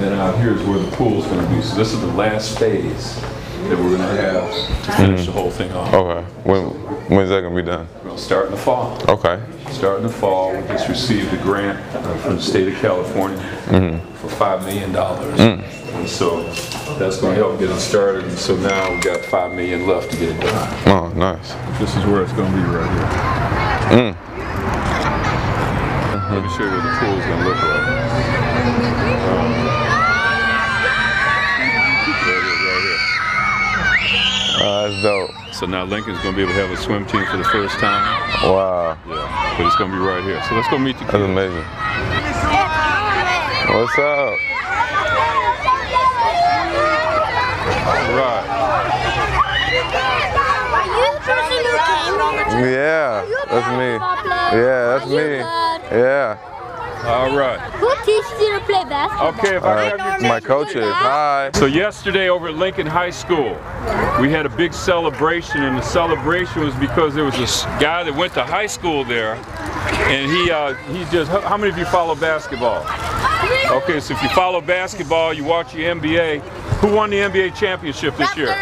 then out here is where the pool's going to be. So this is the last phase that we're going to have to finish the whole thing off. Okay. When's that going to be done? We're going to start in the fall. Okay. Start in the fall. We just received a grant from the state of California for $5 million. And so that's going to help get it started. And so now we've got $5 million left to get it done. Oh, nice. This is where it's going to be right here. Let me show you what the pool is going to look like. That's dope. So now Lincoln's going to be able to have a swim team for the first time. Wow. Yeah, but it's going to be right here. So let's go meet the kids. That's amazing. What's up? All right. Yeah, that's me. Yeah, that's me. Yeah. All right. Who teaches you to play basketball? Okay, if I have your My coaches. Hi. So yesterday over at Lincoln High School, we had a big celebration, and the celebration was because there was this guy that went to high school there, and he just, how many of you follow basketball? Okay, so if you follow basketball, you watch your NBA, who won the NBA championship this year?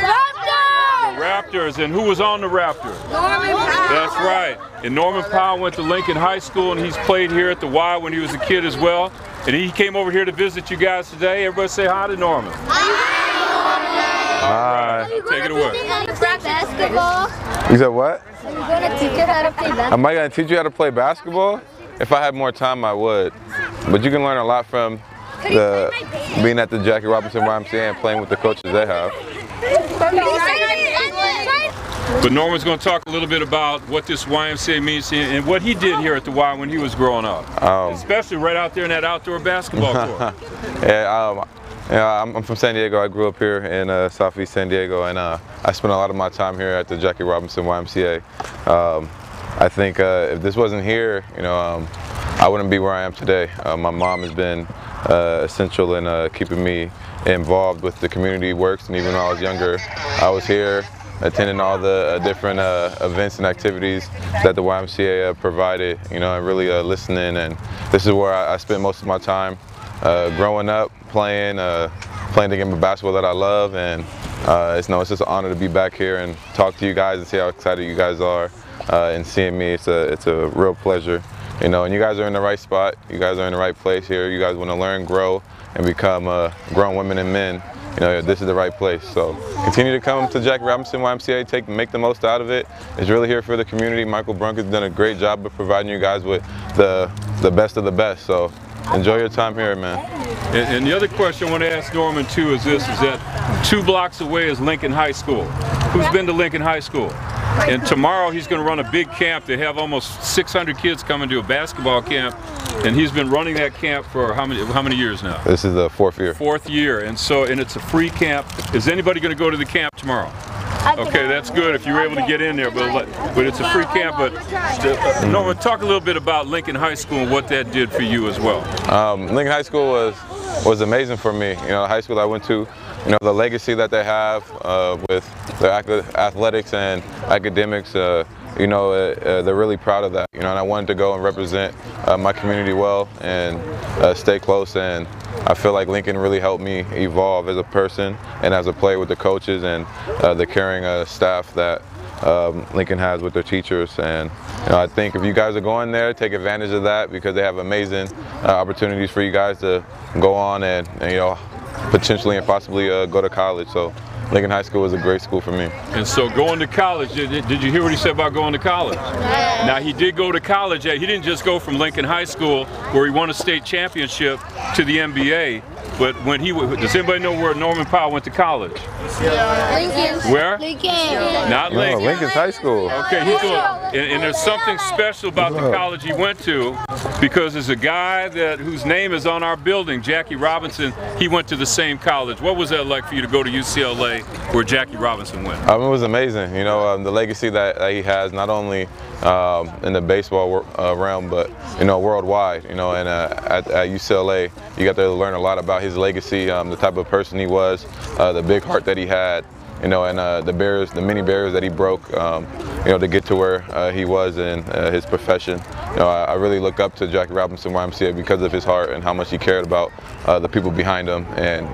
Raptors, and who was on the Raptors? Norman Powell. That's right. And Norman Powell went to Lincoln High School, and he's played here at the Y when he was a kid as well. And he came over here to visit you guys today. Everybody say hi to Norman. Hi. Take it away. How to play basketball? You said what? Are you going to teach you how to play basketball? Am I going to teach you how to play basketball? If I had more time, I would. But you can learn a lot from being at the Jackie Robinson YMCA and playing with the coaches they have. But Norman's going to talk a little bit about what this YMCA means and what he did here at the Y when he was growing up, especially right out there in that outdoor basketball court. Yeah, I'm from San Diego. I grew up here in Southeast San Diego, and I spent a lot of my time here at the Jackie Robinson YMCA. I think if this wasn't here, I wouldn't be where I am today. My mom has been essential in keeping me involved with the community works, and even when I was younger, I was here attending all the different events and activities that the YMCA provided, and really listening. And this is where I spent most of my time growing up, playing the game of basketball that I love. And it's just an honor to be back here and talk to you guys and see how excited you guys are and seeing me. It's a real pleasure, and you guys are in the right spot. You guys are in the right place here. You guys want to learn, grow, and become grown women and men. This is the right place. So continue to come to Jackie Robinson YMCA, make the most out of it. It's really here for the community. Michael Brunk has done a great job of providing you guys with the best of the best. So enjoy your time here, man. And the other question I want to ask Norman too is this, is that 2 blocks away is Lincoln High School. Who's been to Lincoln High School? And tomorrow he's going to run a big camp. They have almost 600 kids coming to a basketball camp, and he's been running that camp for how many years now? This is the 4th year. 4th year, and it's a free camp. Is anybody going to go to the camp tomorrow? Okay, that's good if you're able to get in there, but it's a free camp. But Norman, talk a little bit about Lincoln High School and what that did for you as well. Lincoln High School was amazing for me. The high school I went to, the legacy that they have with their athletics and academics, they're really proud of that. And I wanted to go and represent my community well and stay close. And I feel like Lincoln really helped me evolve as a person and as a player with the coaches and the caring staff that Lincoln has with their teachers. And I think if you guys are going there, take advantage of that, because they have amazing opportunities for you guys to go on and potentially and possibly go to college. So Lincoln High School was a great school for me. And so going to college, did you hear what he said about going to college? Now he did go to college. He didn't just go from Lincoln High School, where he won a state championship, to the NBA. But when does anybody know where Norman Powell went to college? Lincoln. Where? Lincoln. Not Lincoln. Lincoln's High School. Okay, he's going, and there's something special about the college he went to, because there's a guy whose name is on our building, Jackie Robinson. He went to the same college. What was that like for you to go to UCLA, where Jackie Robinson went? It was amazing. The legacy that he has, not only in the baseball realm, but worldwide. And at UCLA, you got to learn a lot about his legacy, the type of person he was, the big heart that he had, and the many barriers that he broke. to get to where he was in his profession. I really look up to Jackie Robinson YMCA because of his heart and how much he cared about the people behind him, and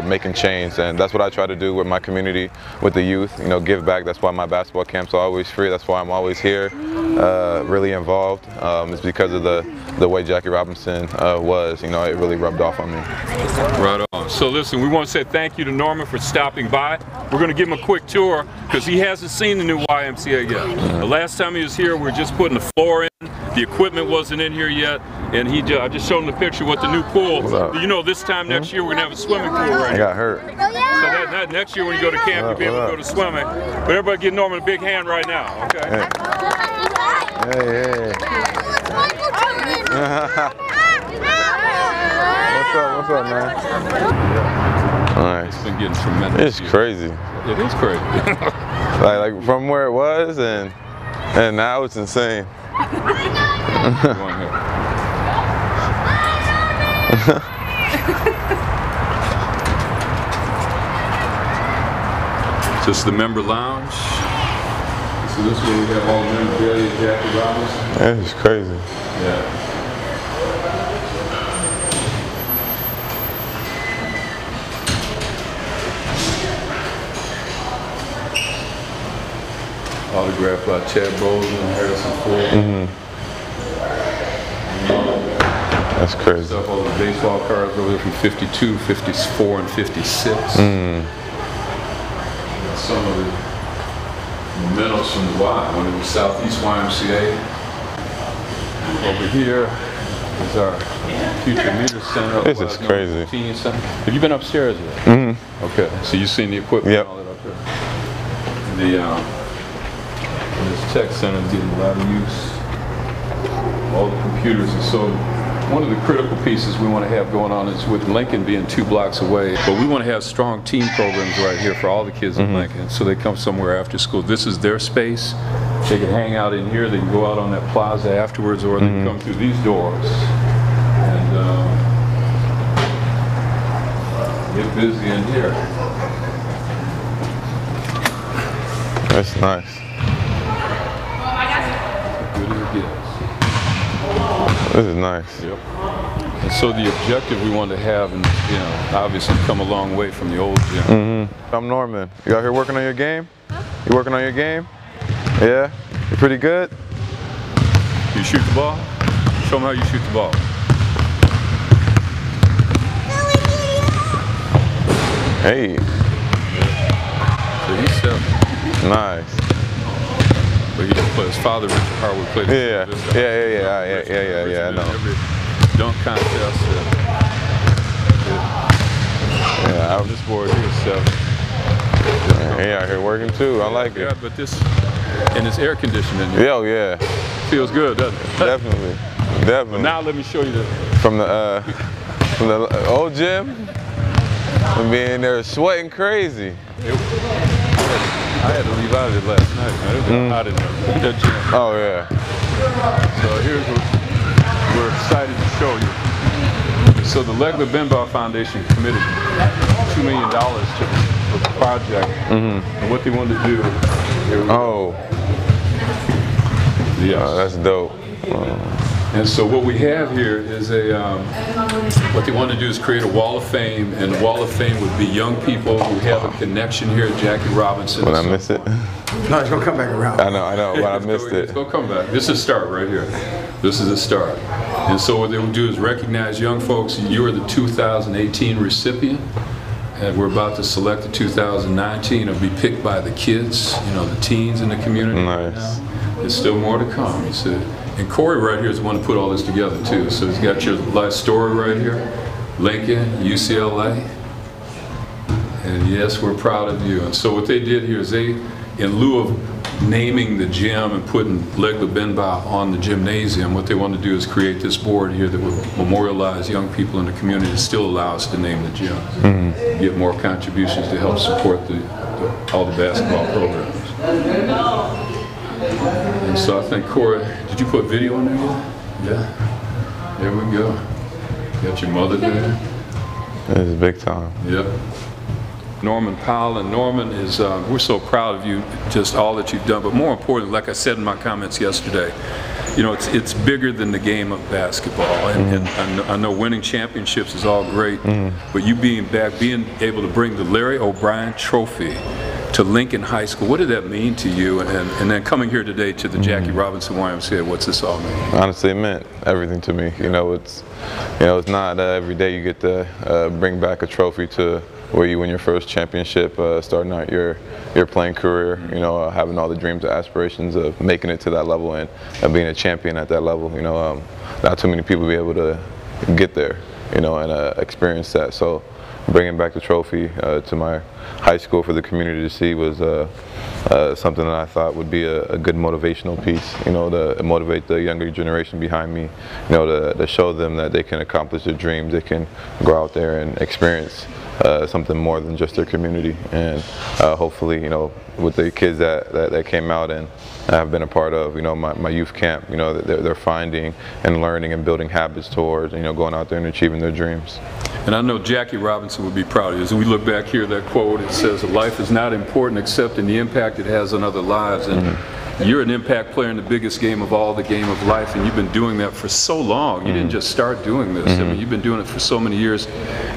making change. And that's what I try to do with my community, with the youth. Give back. That's why my basketball camps are always free. That's why I'm always here, really involved. It's because of the way Jackie Robinson was. It really rubbed off on me. Right on. So listen, we want to say thank you to Norman for stopping by. We're going to give him a quick tour because he hasn't seen the new YMCA yet. The last time he was here, we were just putting the floor in. The equipment wasn't in here yet, and I just showed him the picture with the new pool. This time next year we're gonna have a swimming pool right here. I got hurt. Oh, yeah. So that next year when you go to camp, you'll be able to go to swimming. But everybody give Norman a big hand right now, okay? Hey. What's up, man? Nice. It's been getting tremendous. It's crazy. It is crazy. like from where it was and now it's insane. This is the member lounge. So this is where we have all the memorabilia of Jackie Robinson. That is crazy. Yeah. Autographed by Chad Bowles and Harrison Ford. That's crazy. Stuff, all the baseball cards over there from 52, 54, and 56. Some of the mementos from the Y, when it was Southeast YMCA. Over here is our Future Meter Center. This is crazy. Center. Have you been upstairs yet? Okay, so you've seen the equipment and all that up there. This tech center is getting a lot of use. All the computers, and so one of the critical pieces we want to have going on is with Lincoln being 2 blocks away, but we want to have strong team programs right here for all the kids in Lincoln, so they come somewhere after school. This is their space. They can hang out in here, they can go out on that plaza afterwards, or they can come through these doors and get busy in here. That's nice. Good as it gets. This is nice. Yep. And so the objective we want to have, and obviously come a long way from the old gym. I'm Norman. You out here working on your game? You working on your game? Yeah? You pretty good? You shoot the ball? Show them how you shoot the ball. Hey. So he's 7. Nice. But he didn't play. His father, Richard Harwood, played. Yeah. I know. Every dunk contest. On this board here, 7. He out here working too. I like it. Yeah, but this, and it's air conditioned in here. Oh yeah. Feels good, doesn't it? Definitely. But now let me show you from the old gym. I mean, they're sweating crazy. I had to leave out of it last night, man. It was hot in there. Oh, yeah. So here's what we're excited to show you. So the Legler Benbow Foundation committed $2 million to the project. And what they wanted to do. Yes. Oh, that's dope. And so what we have here is what they want to do is create a wall of fame, and the wall of fame would be young people who have a connection here at Jackie Robinson. When I miss it? No, it's gonna come back around. I know, but I missed it. It's gonna come back. This is a start right here. This is a start. And so what they would do is recognize young folks. You are the 2018 recipient, and we're about to select the 2019. It'll be picked by the kids, the teens in the community. Nice. Right now. There's still more to come. He said. And Corey right here is the one to put all this together too. So he's got your life story right here. Lincoln, UCLA. And yes, we're proud of you. And so what they did here is they, in lieu of naming the gym and putting Legler Benbow on the gymnasium, what they want to do is create this board here that will memorialize young people in the community and still allow us to name the gym. Get more contributions to help support all the basketball programs. And so I think, Corey, did you put video on there yet? Yeah. There we go. Got your mother there. This is big time. Yep. Norman Powell. And Norman is, we're so proud of you, just all that you've done. But more importantly, like I said in my comments yesterday, you know, it's bigger than the game of basketball. And I know winning championships is all great, but you being able to bring the Larry O'Brien Trophy to Lincoln High School, what did that mean to you? And then coming here today to the Jackie Robinson YMCA, what's this all mean? Honestly, it meant everything to me. You know, it's not every day you get to bring back a trophy to where you win your first championship, starting out your playing career. You know, having all the dreams and aspirations of making it to that level and being a champion at that level. You know, not too many people be able to get there. You know, and experience that. So bringing back the trophy to my high school for the community to see was something that I thought would be a good motivational piece, you know, to motivate the younger generation behind me, you know, to show them that they can accomplish their dreams, they can go out there and experience something more than just their community. And hopefully, you know, with the kids that came out and I've been a part of, you know, my youth camp, you know, they're finding and learning and building habits towards, you know, going out there and achieving their dreams. And I know Jackie Robinson would be proud of you. As we look back here, that quote, it says, life is not important except in the impact it has on other lives. And you're an impact player in the biggest game of all, the game of life, and you've been doing that for so long. You didn't just start doing this. I mean, you've been doing it for so many years.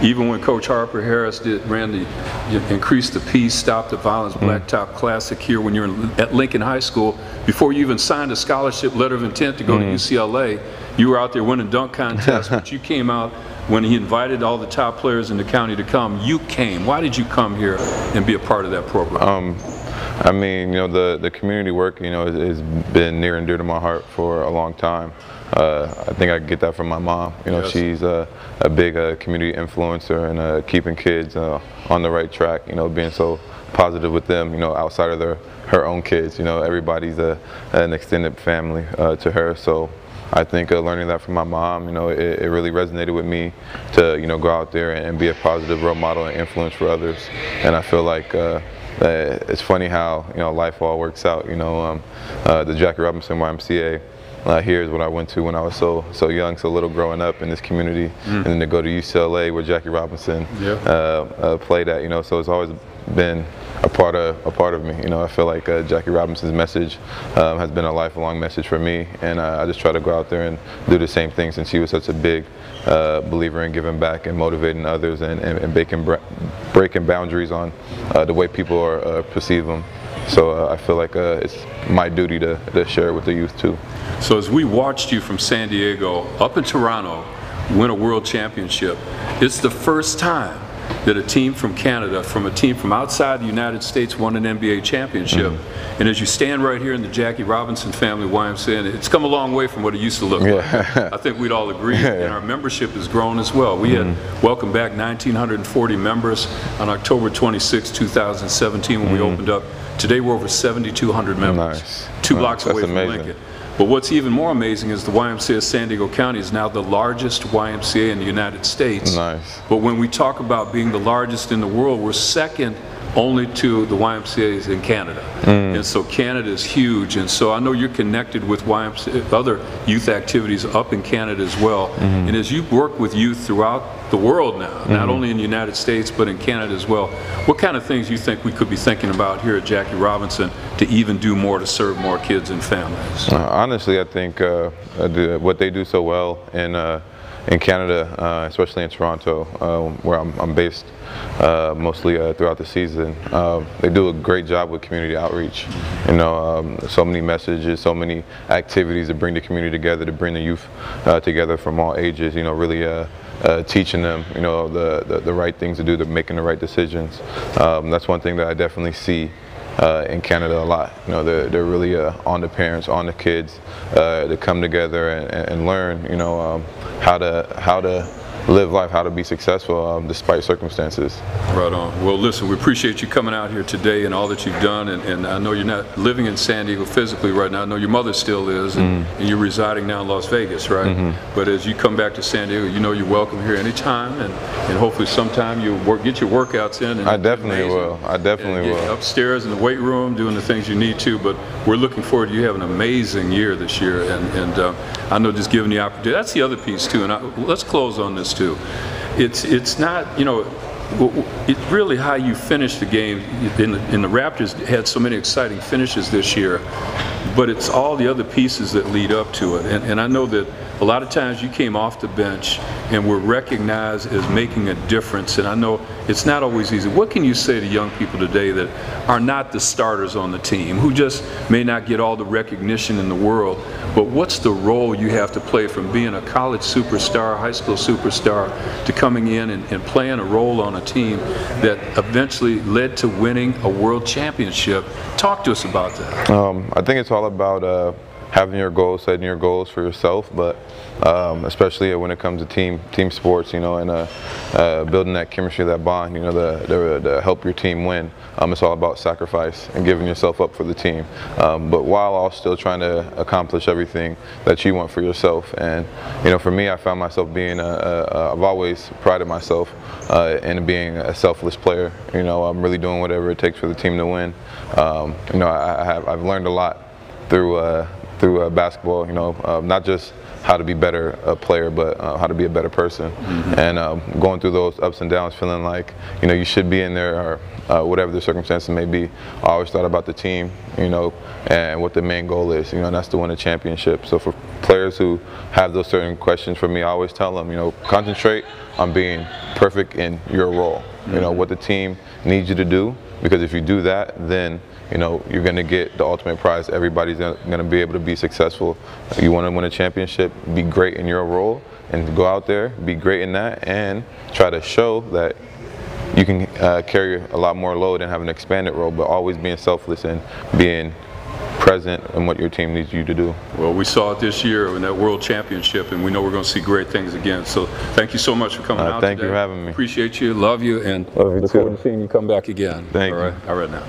Even when Coach Harper Harris increased the peace, stop the violence, Blacktop Classic here when you're at Lincoln High School, before you even signed a scholarship letter of intent to go to UCLA, you were out there winning dunk contests, but you came out when he invited all the top players in the county to come. You came. Why did you come here and be a part of that program? I mean, you know, the community work, you know, has been near and dear to my heart for a long time. I think I get that from my mom. You know, she's a big community influencer and keeping kids on the right track. You know, being so positive with them. You know, outside of her own kids. You know, everybody's an extended family to her. So I think learning that from my mom, you know, it really resonated with me to, you know, go out there and be a positive role model and influence for others. And I feel like it's funny how, you know, life all works out. You know, the Jackie Robinson YMCA here is what I went to when I was so young, so little growing up in this community, and then to go to UCLA where Jackie Robinson played at. You know, so it's always been a part of me. You know, I feel like Jackie Robinson's message has been a lifelong message for me, and I just try to go out there and do the same thing, since she was such a big believer in giving back and motivating others and breaking boundaries on the way people perceive them. So I feel like it's my duty to share it with the youth too. So as we watched you from San Diego up in Toronto win a world championship, it's the first time that a team from Canada, from a team from outside the United States, won an NBA championship. And as you stand right here in the Jackie Robinson Family YMCA, and it's come a long way from what it used to look like. I think we'd all agree, and our membership has grown as well. We had welcomed back 1,940 members on October 26, 2017 when we opened up. Today we're over 7,200 members, 2 blocks away from Lincoln. But what's even more amazing is the YMCA of San Diego County is now the largest YMCA in the United States. But when we talk about being the largest in the world, we're second only to the YMCA's in Canada. And so Canada is huge, and so I know you're connected with YMCA, other youth activities up in Canada as well. And as you work with youth throughout the world now, not only in the United States but in Canada as well, what kind of things you think we could be thinking about here at Jackie Robinson to even do more to serve more kids and families? Honestly, I think what they do so well in Canada, especially in Toronto, where I'm based mostly throughout the season, they do a great job with community outreach. You know, so many messages, so many activities to bring the community together, to bring the youth together from all ages. You know, really teaching them, you know, the right things to do, to making the right decisions. That's one thing that I definitely see in Canada a lot. You know, they're really on the parents, on the kids, to come together and learn, you know, how to live life, how to be successful despite circumstances. Right on. Well, listen, we appreciate you coming out here today and all that you've done, and I know you're not living in San Diego physically right now. I know your mother still is, and you're residing now in Las Vegas, right? But as you come back to San Diego, you know you're welcome here anytime, and hopefully sometime you'll get your workouts in. And I definitely will. I definitely will. Upstairs in the weight room, doing the things you need to, but we're looking forward to you having an amazing year this year, and I know just giving the opportunity. That's the other piece too, and let's close on this too. It's not, you know, it's really how you finish the game. In the Raptors had so many exciting finishes this year, but it's all the other pieces that lead up to it. And I know that a lot of times you came off the bench and were recognized as making a difference, and I know it's not always easy. What can you say to young people today that are not the starters on the team, who just may not get all the recognition in the world, but what's the role you have to play from being a college superstar, high school superstar, to coming in and playing a role on a team that eventually led to winning a world championship? Talk to us about that. I think it's all about having your goals, setting your goals for yourself, but especially when it comes to team sports, you know, and building that chemistry, that bond, you know, to help your team win. It's all about sacrifice and giving yourself up for the team, but while also still trying to accomplish everything that you want for yourself. And you know, for me, I found myself being I've always prided myself in being a selfless player. You know, I'm really doing whatever it takes for the team to win. You know, I've learned a lot through basketball, you know, not just how to be better a player, but how to be a better person. Mm-hmm. And going through those ups and downs, feeling like, you know, you should be in there, or whatever the circumstances may be. I always thought about the team, you know, and what the main goal is, you know, and that's to win a championship. So for players who have those certain questions, for me, I always tell them, you know, concentrate on being perfect in your role. Mm-hmm. You know, what the team needs you to do, because if you do that, then you know, you're going to get the ultimate prize. Everybody's going to be able to be successful. You want to win a championship, be great in your role, and go out there, be great in that, and try to show that you can carry a lot more load and have an expanded role, but always being selfless and being present in what your team needs you to do. Well, we saw it this year in that World Championship, and we know we're going to see great things again. So thank you so much for coming out Thank today. you for having me. Appreciate you, love you, and Love you look too. forward to seeing you come back again. Thank you. All right now.